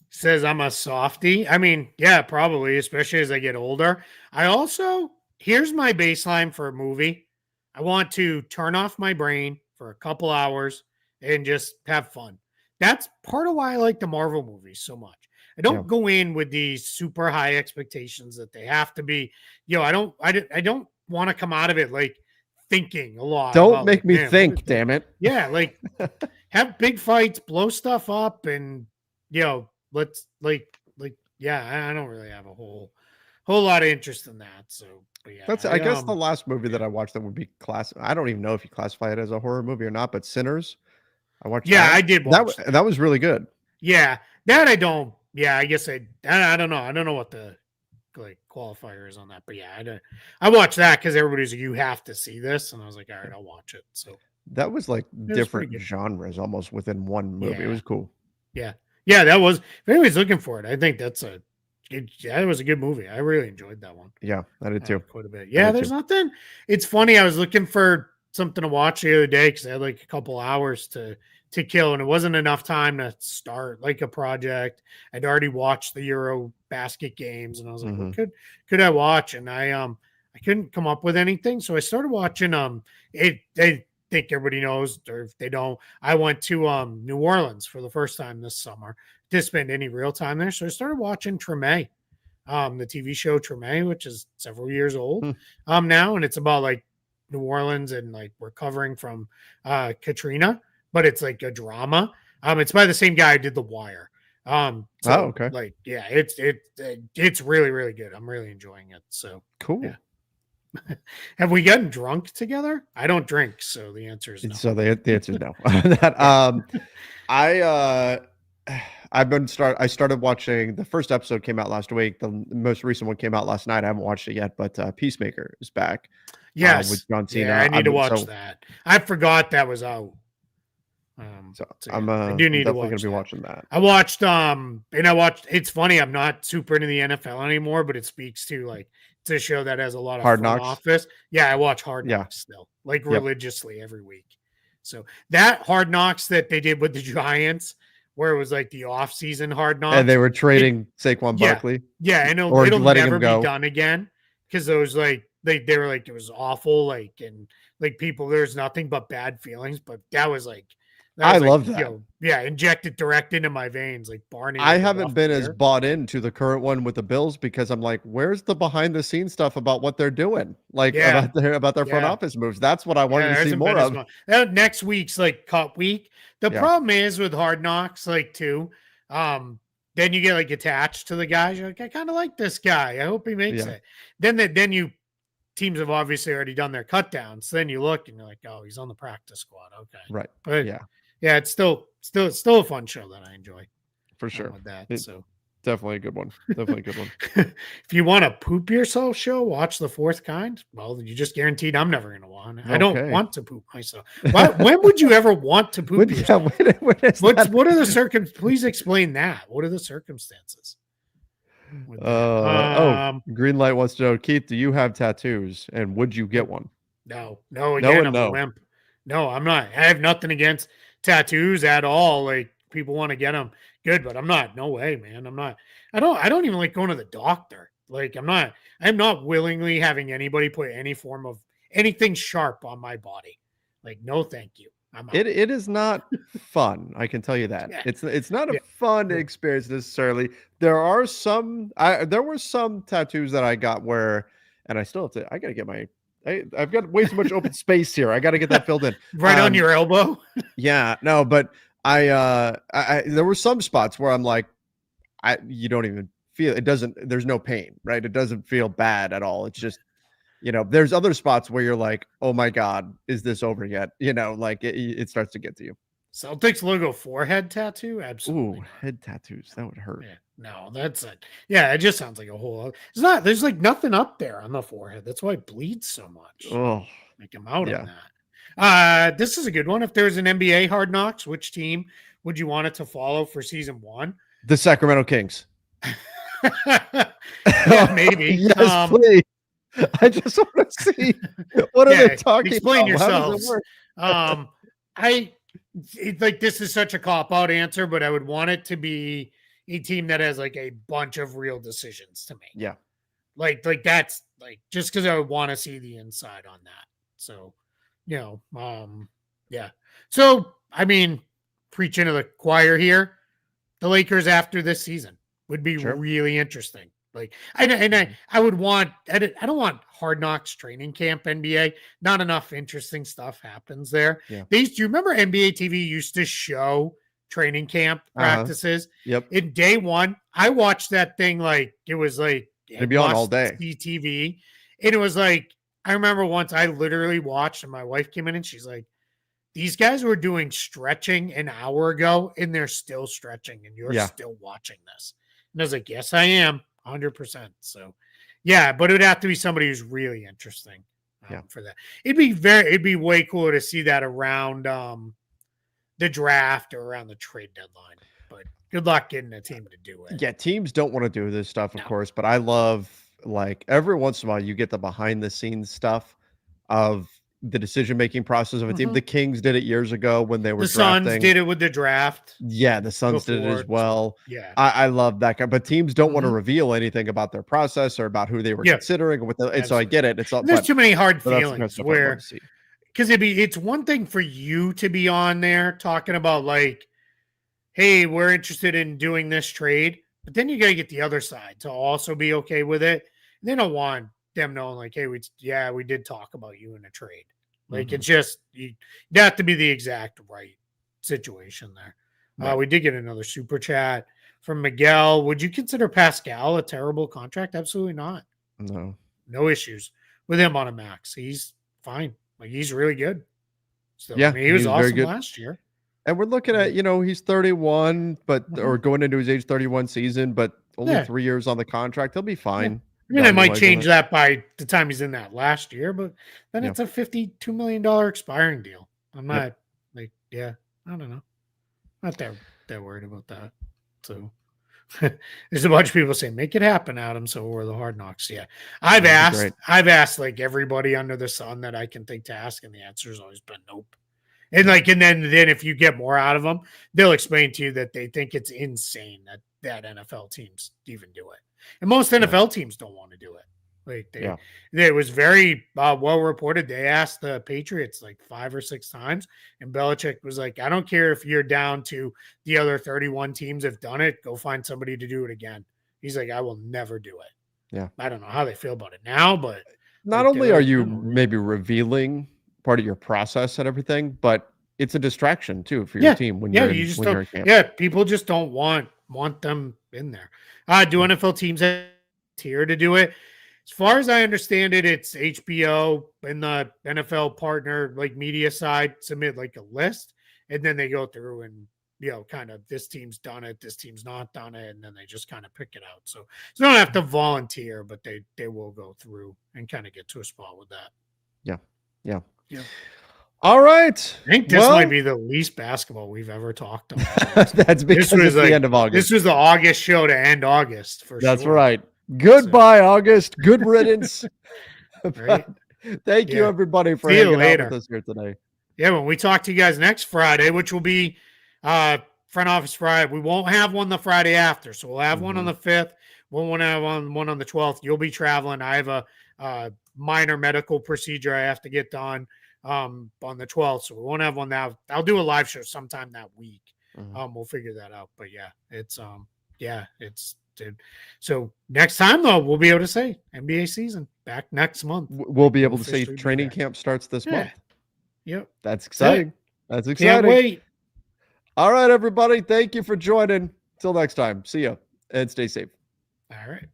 Says I'm a softie. I mean, yeah, probably, especially as I get older. Here's my baseline for a movie. I want to turn off my brain for a couple hours and just have fun. That's part of why I like the Marvel movies so much. I don't go in with these super high expectations that they have to be. I don't want to come out of it like thinking a lot. Don't make me think, damn it. Yeah, like have big fights, blow stuff up, and let's I don't really have a whole lot of interest in that. So, but yeah, I guess the last movie that I watched that would be I don't even know if you classify it as a horror movie or not, but Sinners. I watched. Yeah, I did watch that was really good. Yeah, that I don't. Yeah, I guess I don't know. I don't know what the qualifier is on that, but yeah, I watched that because everybody's like, you have to see this, and I was like, all right, I'll watch it. So that was like different genres almost within one movie. Yeah. It was cool. Yeah, that was. If anybody's looking for it, I think it was a good movie. I really enjoyed that one. Yeah, I did too. Quite a bit. Yeah, there's nothing. It's funny. I was looking for something to watch the other day because I had like a couple hours to kill, and it wasn't enough time to start like a project. I'd already watched the Eurobasket games, and I was like, what could I watch? And I couldn't come up with anything, so I started watching. I think everybody knows, or if they don't, I went to New Orleans for the first time this summer. Didn't spend any real time there, so I started watching Treme, the TV show Treme, which is several years old now, and it's about like New Orleans and like recovering from Katrina. But it's like a drama. It's by the same guy who did The Wire. Okay. Like, yeah, it's really, really good. I'm really enjoying it. So cool. Yeah. Have we gotten drunk together? I don't drink, so the answer is no. So the answer is no. I started watching. The first episode came out last week. The most recent one came out last night. I haven't watched it yet, but Peacemaker is back. Yes, with John Cena. Yeah, I need to watch that. I forgot that was out. I do need to be watching that. I watched it's funny, I'm not super into the NFL anymore, but it speaks to like it's a show that has a lot of Hard Knocks. Office. Yeah, I watch Hard Knocks still, like religiously every week. So that Hard Knocks that they did with the Giants, where it was like the off-season Hard Knocks, and they were trading Saquon Barkley. Yeah, I know it'll never be done again because those they were like it was awful, like and like people there's nothing but bad feelings, but that was like. I love that. Inject it direct into my veins, like Barney. I haven't been as bought into the current one with the Bills because I'm like, where's the behind the scenes stuff about what they're doing? Like about their front office moves. That's what I wanted to see more of. Next week's like cut week. The problem is with Hard Knocks, like too, Then you get like attached to the guys. You're like, I kind of like this guy. I hope he makes Yeah. it. Then you teams have obviously already done their cut downs. So then you look and you're like, oh, he's on the practice squad. Okay. Right. But Yeah. yeah, it's still a fun show that I enjoy. For sure. With that. So definitely a good one. Definitely a good one. If you want a poop yourself show, watch The Fourth Kind. Well, you just guaranteed I'm never going to want it. I don't want to poop myself. When would you ever want to poop yourself? What are the circumstances? Please explain that. What are the circumstances? Green Light wants to know, Keith, do you have tattoos and would you get one? No. Again, I'm a wimp. No, I'm not. I have nothing against tattoos at all. Like people want to get them, good, but I'm not. No way, man. I'm not. I don't even like going to the doctor. Like I'm not willingly having anybody put any form of anything sharp on my body. Like no, thank you. It is not fun. I can tell you that. Yeah. It's not a fun experience necessarily. There were some tattoos that I got where, and I still have to. I got to get my. I've got way too much open space here. I got to get that filled in. Right on your elbow. Yeah, no, but I there were some spots where I'm like, you don't even feel it. There's no pain, right? It doesn't feel bad at all. It's just, there's other spots where you're like, oh my God, is this over yet? Like it starts to get to you. Celtics logo forehead tattoo? Absolutely. Ooh, head tattoos. That would hurt. Yeah, no, that's it. Yeah, it just sounds like a whole. There's like nothing up there on the forehead. That's why it bleeds so much. Oh, make him out on that. This is a good one. If there's an NBA Hard Knocks, which team would you want it to follow for season 1? The Sacramento Kings. Yeah, maybe. Yes, please. I just want to see what are they talking explain about? Yourselves. Like this is such a cop-out answer, but I would want it to be a team that has like a bunch of real decisions to make. Yeah. Like that's like just because I would want to see the inside on that. So, yeah. So, I mean, preaching to the choir here, the Lakers after this season would be really interesting. Like, I would want, I don't want Hard Knocks training camp NBA. Not enough interesting stuff happens there. Yeah. Do you remember NBA TV used to show training camp practices? Yep. In day one, I watched that thing like it was like it'd be on all day. TV, and it was like I remember once I literally watched, and my wife came in and she's like, "These guys were doing stretching an hour ago, and they're still stretching, and you're still watching this." And I was like, "Yes, I am." 100%. So, yeah, but it would have to be somebody who's really interesting for that. It'd be way cooler to see that around the draft or around the trade deadline. But good luck getting a team to do it. Yeah, teams don't want to do this stuff, of course, but I love like every once in a while you get the behind the scenes stuff of the decision-making process of a team. The Kings did it years ago when they were drafting. The Suns did it with the draft. Yeah, the Suns did it as well. Yeah. I love that but teams don't want to reveal anything about their process or about who they were considering. And so I get it. It's all, there's too many hard feelings where, because it's one thing for you to be on there talking about like, hey, we're interested in doing this trade, but then you got to get the other side to also be okay with it. And they don't want them knowing like, hey, we did talk about you in a trade. Like it's just you have to be the exact right situation there. Right. We did get another super chat from Miguel. Would you consider Pascal a terrible contract? Absolutely not. No issues with him on a max. He's fine. Like he's really good. So yeah, I mean, he was awesome last year. And we're looking at, he's 31, but or going into his age 31 season, but only 3 years on the contract. He'll be fine. Yeah. I mean, I might change that by the time he's in that last year, but then it's a $52 million expiring deal. I'm not I don't know. Not that worried about that. So there's a bunch of people saying, make it happen, Adam. So we're the Hard Knocks. Yeah. I've asked like everybody under the sun that I can think to ask, and the answer has always been nope. And then if you get more out of them, they'll explain to you that they think it's insane that NFL teams even do it. And most NFL teams don't want to do it. Like it was very well reported. They asked the Patriots like 5 or 6 times, and Belichick was like, I don't care if you're down to the other 31 teams have done it. Go find somebody to do it again. He's like, I will never do it. Yeah. I don't know how they feel about it now, but not only are you maybe revealing part of your process and everything, but it's a distraction too for your team when you're in camp. Yeah, people just don't want want them in there. Do NFL teams have a tier to do it? As far as I understand it, it's HBO and the NFL partner like media side submit like a list, and then they go through and kind of this team's done it, this team's not done it, and then they just kind of pick it out. So they don't have to volunteer, but they will go through and kind of get to a spot with that. Yeah. All right. I think this might be the least basketball we've ever talked on. That's because it's the end of August. This was the August show to end August for sure. That's right. Goodbye, August. Good riddance. Right. Thank you, everybody, for hanging out with us here today. Yeah, when we talk to you guys next Friday, which will be Front Office Friday, we won't have one the Friday after. So we'll have one on the 5th. We'll have one on the 12th. You'll be traveling. I have a minor medical procedure I have to get done on the 12th. So we won't have one now. I'll do a live show sometime that week. We'll figure that out. But it's so next time though, we'll be able to say NBA season back next month. We'll be able to say training camp starts this month. Yep. That's exciting. That's exciting. Can't wait. All right, everybody. Thank you for joining. Till next time. See ya and stay safe. All right.